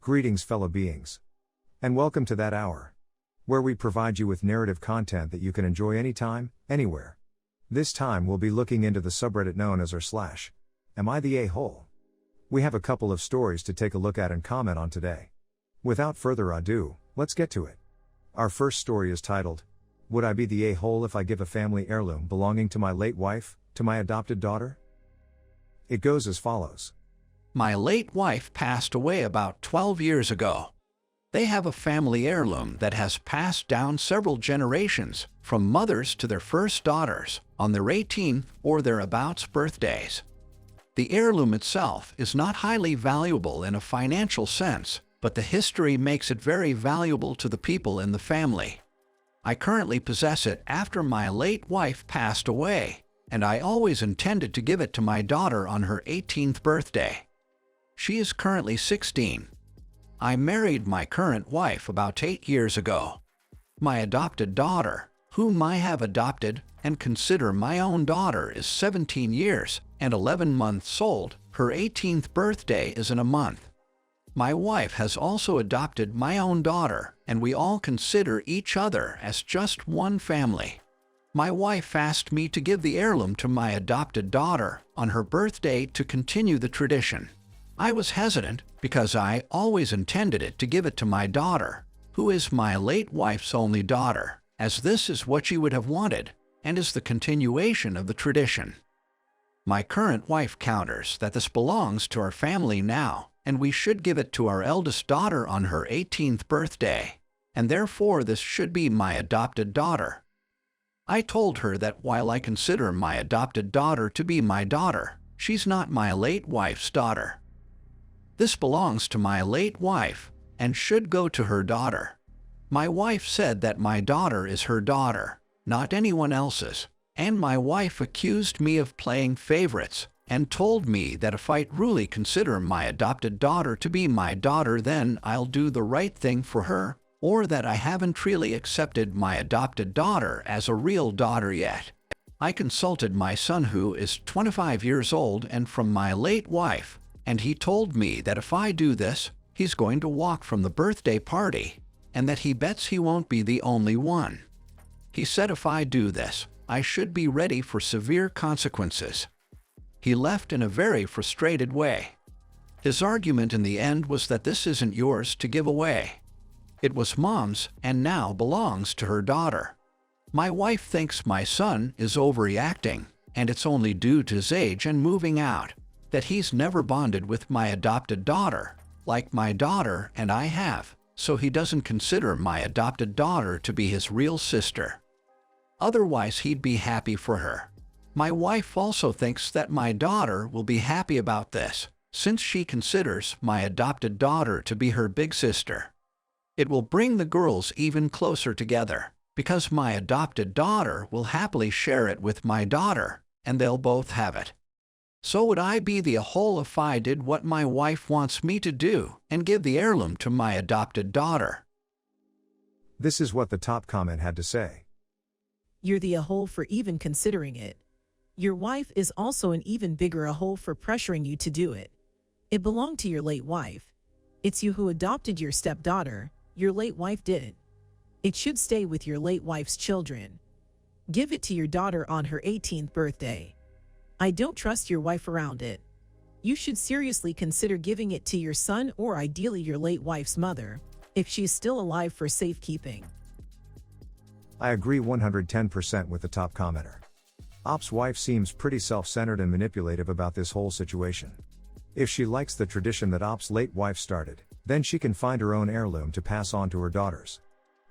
Greetings, fellow beings. And welcome to that hour, where we provide you with narrative content that you can enjoy anytime, anywhere. This time we'll be looking into the subreddit known as r/ Am I the A-hole? We have a couple of stories to take a look at and comment on today. Without further ado, let's get to it. Our first story is titled, Would I be the A-hole if I give a family heirloom belonging to my late wife, to my adopted daughter? It goes as follows. My late wife passed away about 12 years ago. They have a family heirloom that has passed down several generations, from mothers to their first daughters, on their 18th or thereabouts birthdays. The heirloom itself is not highly valuable in a financial sense, but the history makes it very valuable to the people in the family. I currently possess it after my late wife passed away, and I always intended to give it to my daughter on her 18th birthday. She is currently 16. I married my current wife about 8 years ago. My adopted daughter, whom I have adopted and consider my own daughter, is 17 years and 11 months old. Her 18th birthday is in a month. My wife has also adopted my own daughter, and we all consider each other as just one family. My wife asked me to give the heirloom to my adopted daughter on her birthday to continue the tradition. I was hesitant because I always intended to give it to my daughter, who is my late wife's only daughter, as this is what she would have wanted and is the continuation of the tradition. My current wife counters that this belongs to our family now, and we should give it to our eldest daughter on her 18th birthday, and therefore this should be my adopted daughter. I told her that while I consider my adopted daughter to be my daughter, she's not my late wife's daughter. This belongs to my late wife and should go to her daughter. My wife said that my daughter is her daughter, not anyone else's, and my wife accused me of playing favorites and told me that if I really consider my adopted daughter to be my daughter, then I'll do the right thing for her, or that I haven't really accepted my adopted daughter as a real daughter yet. I consulted my son, who is 25 years old and from my late wife, and he told me that if I do this, he's going to walk from the birthday party, and that he bets he won't be the only one. He said if I do this, I should be ready for severe consequences. He left in a very frustrated way. His argument in the end was that this isn't yours to give away. It was Mom's and now belongs to her daughter. My wife thinks my son is overreacting, and it's only due to his age and moving out, that he's never bonded with my adopted daughter, like my daughter and I have, so he doesn't consider my adopted daughter to be his real sister. Otherwise, he'd be happy for her. My wife also thinks that my daughter will be happy about this, since she considers my adopted daughter to be her big sister. It will bring the girls even closer together, because my adopted daughter will happily share it with my daughter, and they'll both have it. So would I be the A-hole if I did what my wife wants me to do and give the heirloom to my adopted daughter? This is what the top comment had to say. You're the A-hole for even considering it. Your wife is also an even bigger A-hole for pressuring you to do it. It belonged to your late wife. It's you who adopted your stepdaughter. Your late wife didn't. It should stay with your late wife's children. Give it to your daughter on her 18th birthday. I don't trust your wife around it. You should seriously consider giving it to your son, or ideally your late wife's mother, if she's still alive, for safekeeping. I agree 110% with the top commenter. Op's wife seems pretty self-centered and manipulative about this whole situation. If she likes the tradition that Op's late wife started, then she can find her own heirloom to pass on to her daughters.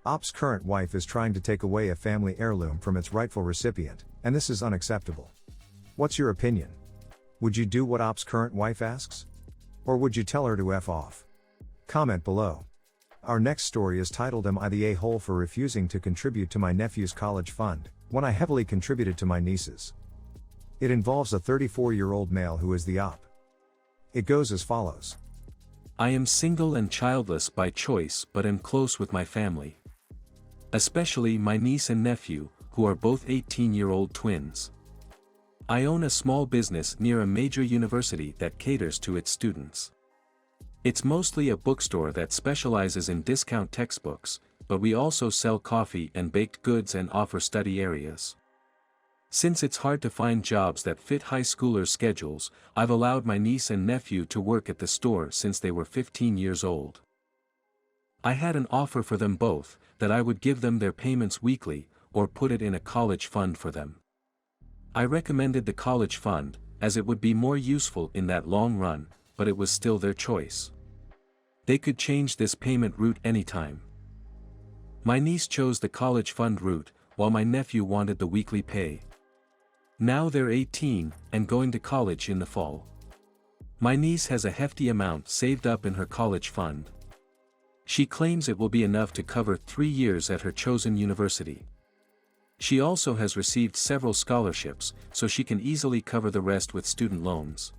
Op's current wife is trying to take away a family heirloom from its rightful recipient, and this is unacceptable. What's your opinion? Would you do what Op's current wife asks? Or would you tell her to F off? Comment below. Our next story is titled, Am I the A-hole for refusing to contribute to my nephew's college fund, when I heavily contributed to my niece's? It involves a 34-year-old male who is the Op. It goes as follows. I am single and childless by choice, but am close with my family. Especially my niece and nephew, who are both 18-year-old twins. I own a small business near a major university that caters to its students. It's mostly a bookstore that specializes in discount textbooks, but we also sell coffee and baked goods and offer study areas. Since it's hard to find jobs that fit high schoolers' schedules, I've allowed my niece and nephew to work at the store since they were 15 years old. I had an offer for them both, that I would give them their payments weekly, or put it in a college fund for them. I recommended the college fund, as it would be more useful in that long run, but it was still their choice. They could change this payment route anytime. My niece chose the college fund route, while my nephew wanted the weekly pay. Now they're 18, and going to college in the fall. My niece has a hefty amount saved up in her college fund. She claims it will be enough to cover 3 years at her chosen university. She also has received several scholarships, so she can easily cover the rest with student loans.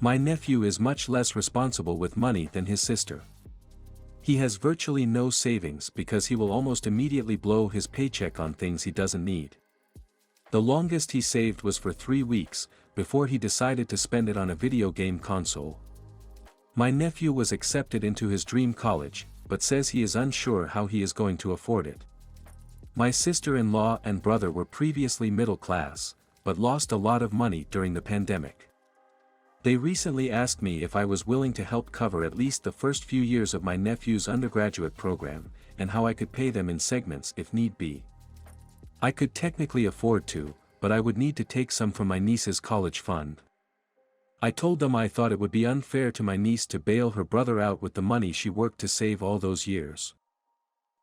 My nephew is much less responsible with money than his sister. He has virtually no savings because he will almost immediately blow his paycheck on things he doesn't need. The longest he saved was for 3 weeks, before he decided to spend it on a video game console. My nephew was accepted into his dream college, but says he is unsure how he is going to afford it. My sister-in-law and brother were previously middle class, but lost a lot of money during the pandemic. They recently asked me if I was willing to help cover at least the first few years of my nephew's undergraduate program, and how I could pay them in segments if need be. I could technically afford to, but I would need to take some from my niece's college fund. I told them I thought it would be unfair to my niece to bail her brother out with the money she worked to save all those years.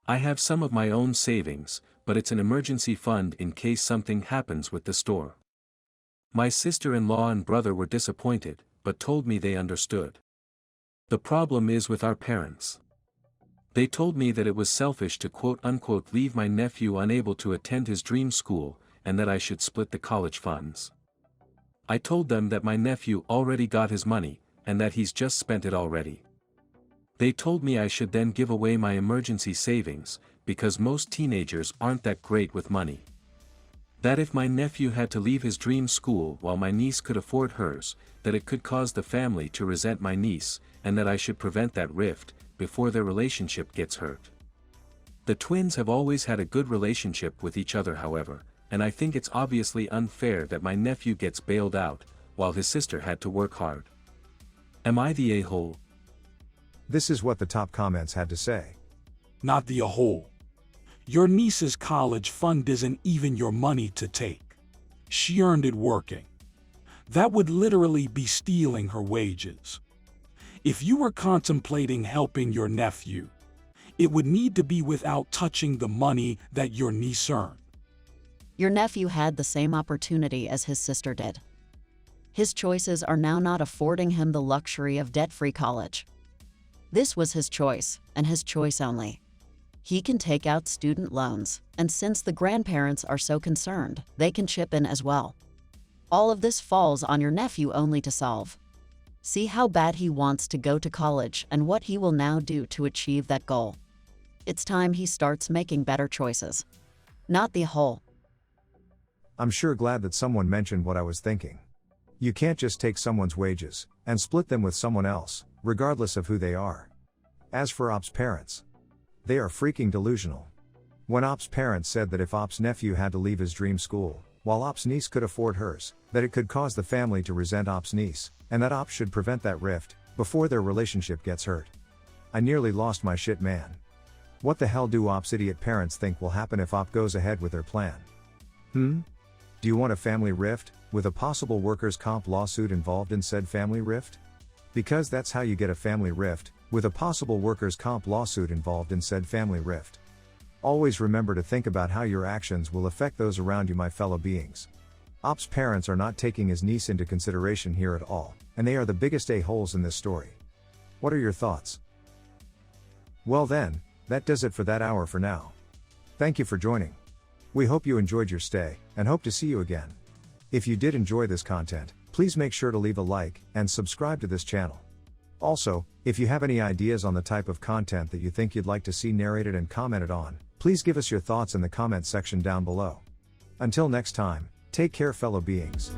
I have some of my own savings, but it's an emergency fund in case something happens with the store. My sister-in-law and brother were disappointed, but told me they understood. The problem is with our parents. They told me that it was selfish to quote-unquote leave my nephew unable to attend his dream school, and that I should split the college funds. I told them that my nephew already got his money, and that he's just spent it already. They told me I should then give away my emergency savings, because most teenagers aren't that great with money. That if my nephew had to leave his dream school while my niece could afford hers, that it could cause the family to resent my niece, and that I should prevent that rift, before their relationship gets hurt. The twins have always had a good relationship with each other, however, and I think it's obviously unfair that my nephew gets bailed out, while his sister had to work hard. Am I the a-hole? This is what the top comments had to say. Not the Ahole. Your niece's college fund isn't even your money to take. She earned it working. That would literally be stealing her wages. If you were contemplating helping your nephew, it would need to be without touching the money that your niece earned. Your nephew had the same opportunity as his sister did. His choices are now not affording him the luxury of debt-free college. This was his choice, and his choice only. He can take out student loans, and since the grandparents are so concerned, they can chip in as well. All of this falls on your nephew only to solve. See how bad he wants to go to college and what he will now do to achieve that goal. It's time he starts making better choices. Not the whole. I'm sure glad that someone mentioned what I was thinking. You can't just take someone's wages and split them with someone else, regardless of who they are. As for Op's parents, they are freaking delusional. When Op's parents said that if Op's nephew had to leave his dream school, while Op's niece could afford hers, that it could cause the family to resent Op's niece, and that Op should prevent that rift, before their relationship gets hurt. I nearly lost my shit, man. What the hell do Op's idiot parents think will happen if Op goes ahead with their plan? Do you want a family rift, with a possible workers' comp lawsuit involved in said family rift? Because that's how you get a family rift, with a possible workers' comp lawsuit involved in said family rift. Always remember to think about how your actions will affect those around you, my fellow beings. Op's parents are not taking his niece into consideration here at all, and they are the biggest a-holes in this story. What are your thoughts? Well then, that does it for that hour for now. Thank you for joining. We hope you enjoyed your stay, and hope to see you again. If you did enjoy this content, please make sure to leave a like, and subscribe to this channel. Also, if you have any ideas on the type of content that you think you'd like to see narrated and commented on, please give us your thoughts in the comment section down below. Until next time, take care, fellow beings.